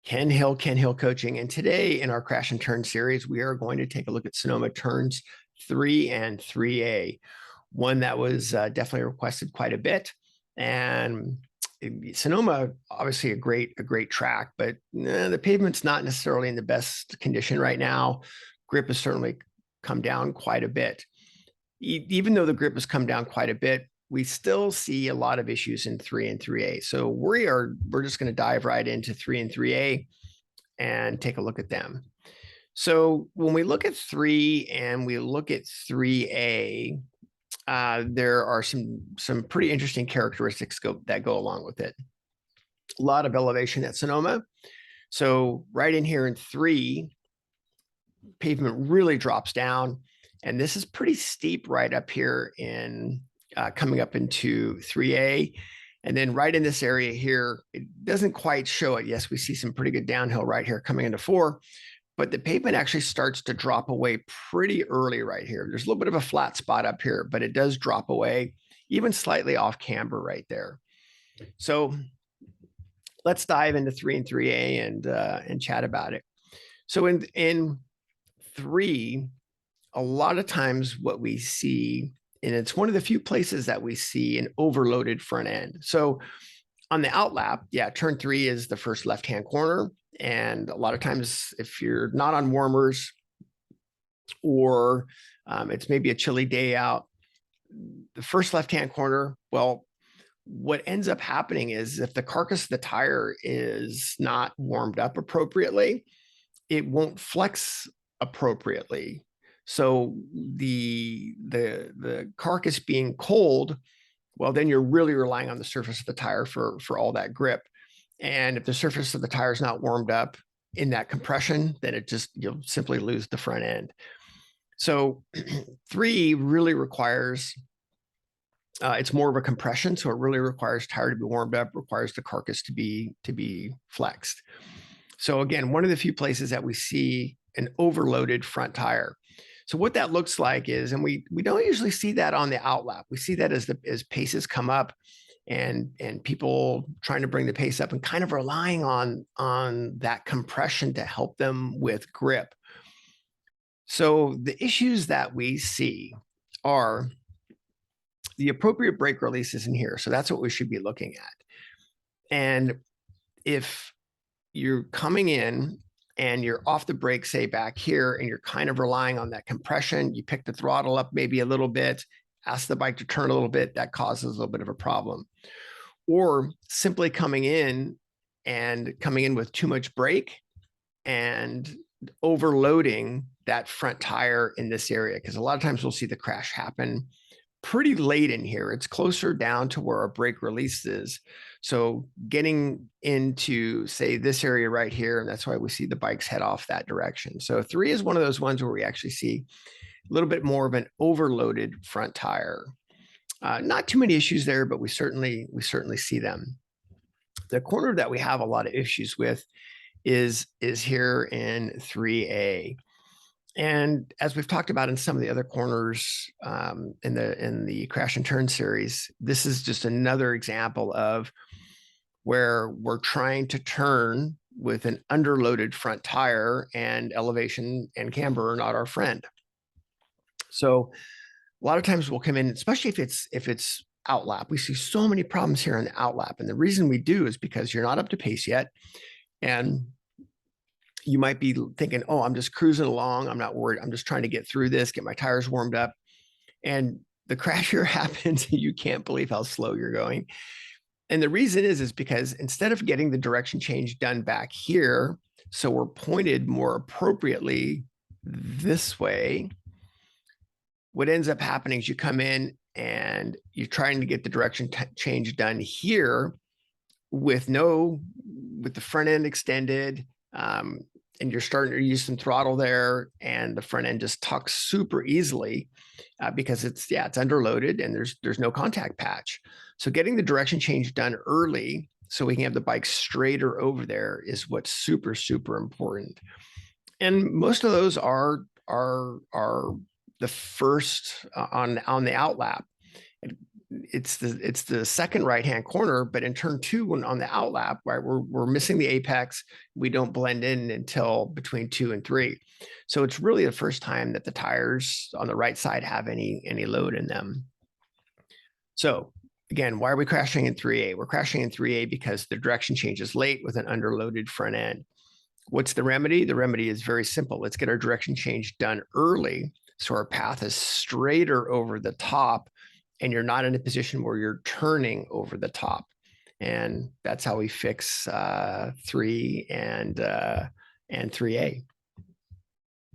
Ken Hill Coaching. And today in our Crash and Turn series, we are going to take a look at Sonoma Turns 3 and 3A, one that was definitely requested quite a bit. And Sonoma, obviously a great track, but the pavement's not necessarily in the best condition right now. Grip has certainly come down quite a bit. Even though the grip has come down quite a bit, we still see a lot of issues in 3 and 3A. So we're just going to dive right into 3 and 3A and take a look at them. So when we look at 3 and we look at 3A, there are some pretty interesting characteristics that go along with it. A lot of elevation at Sonoma. So right in here in 3, pavement really drops down. And this is pretty steep right up here in coming up into 3A. And then right in this area here, it doesn't quite show it. Yes, we see some pretty good downhill right here coming into 4, but the pavement actually starts to drop away pretty early right here. There's a little bit of a flat spot up here, but it does drop away even slightly off camber right there. So let's dive into 3 and 3A and chat about it. So in 3, a lot of times what we see, and it's one of the few places that we see an overloaded front end. So on the outlap, yeah, turn 3 is the first left-hand corner. And a lot of times if you're not on warmers or it's maybe a chilly day out, the first left-hand corner, well, what ends up happening is if the carcass of the tire is not warmed up appropriately, it won't flex appropriately. So the carcass being cold, well, then you're really relying on the surface of the tire for all that grip. And if the surface of the tire is not warmed up in that compression, then you'll simply lose the front end. So 3 really requires, it's more of a compression. So it really requires tire to be warmed up, requires the carcass to be flexed. So again, one of the few places that we see an overloaded front tire. So what that looks like is, and we don't usually see that on the outlap. We see that as paces come up and people trying to bring the pace up and kind of relying on that compression to help them with grip. So the issues that we see are the appropriate brake releases in here. So that's what we should be looking at. And if you're coming in and you're off the brake, say back here, and you're kind of relying on that compression, you pick the throttle up maybe a little bit, ask the bike to turn a little bit, that causes a little bit of a problem. Or simply coming in with too much brake and overloading that front tire in this area, because a lot of times we'll see the crash happen pretty late in here. It's closer down to where our brake release is. So getting into, say, this area right here, and that's why we see the bikes head off that direction. So 3 is one of those ones where we actually see a little bit more of an overloaded front tire. Not too many issues there, but we certainly see them. The corner that we have a lot of issues with is here in 3A. And as we've talked about in some of the other corners in the Crash and Turn series, this is just another example of where we're trying to turn with an underloaded front tire, and elevation and camber are not our friend. So a lot of times we'll come in, especially if it's outlap. We see so many problems here on the outlap. And the reason we do is because you're not up to pace yet. And you might be thinking, oh, I'm just cruising along. I'm not worried. I'm just trying to get through this, get my tires warmed up. And the crash here happens. You can't believe how slow you're going. And the reason is because instead of getting the direction change done back here, so we're pointed more appropriately this way, what ends up happening is you come in and you're trying to get the direction change done here with the front end extended, and you're starting to use some throttle there, and the front end just tucks super easily because it's underloaded and there's no contact patch. So getting the direction change done early so we can have the bike straighter over there is what's super important. And most of those are the first on the outlap. it's the second right-hand corner, but in turn two, when on the outlap, right, we're missing the apex. We don't blend in until between 2 and 3. So it's really the first time that the tires on the right side have any load in them. So again, why are we crashing in 3A? We're crashing in 3A because the direction change is late with an underloaded front end. What's the remedy? The remedy is very simple. Let's get our direction change done early so our path is straighter over the top and you're not in a position where you're turning over the top. And that's how we fix 3 and 3A.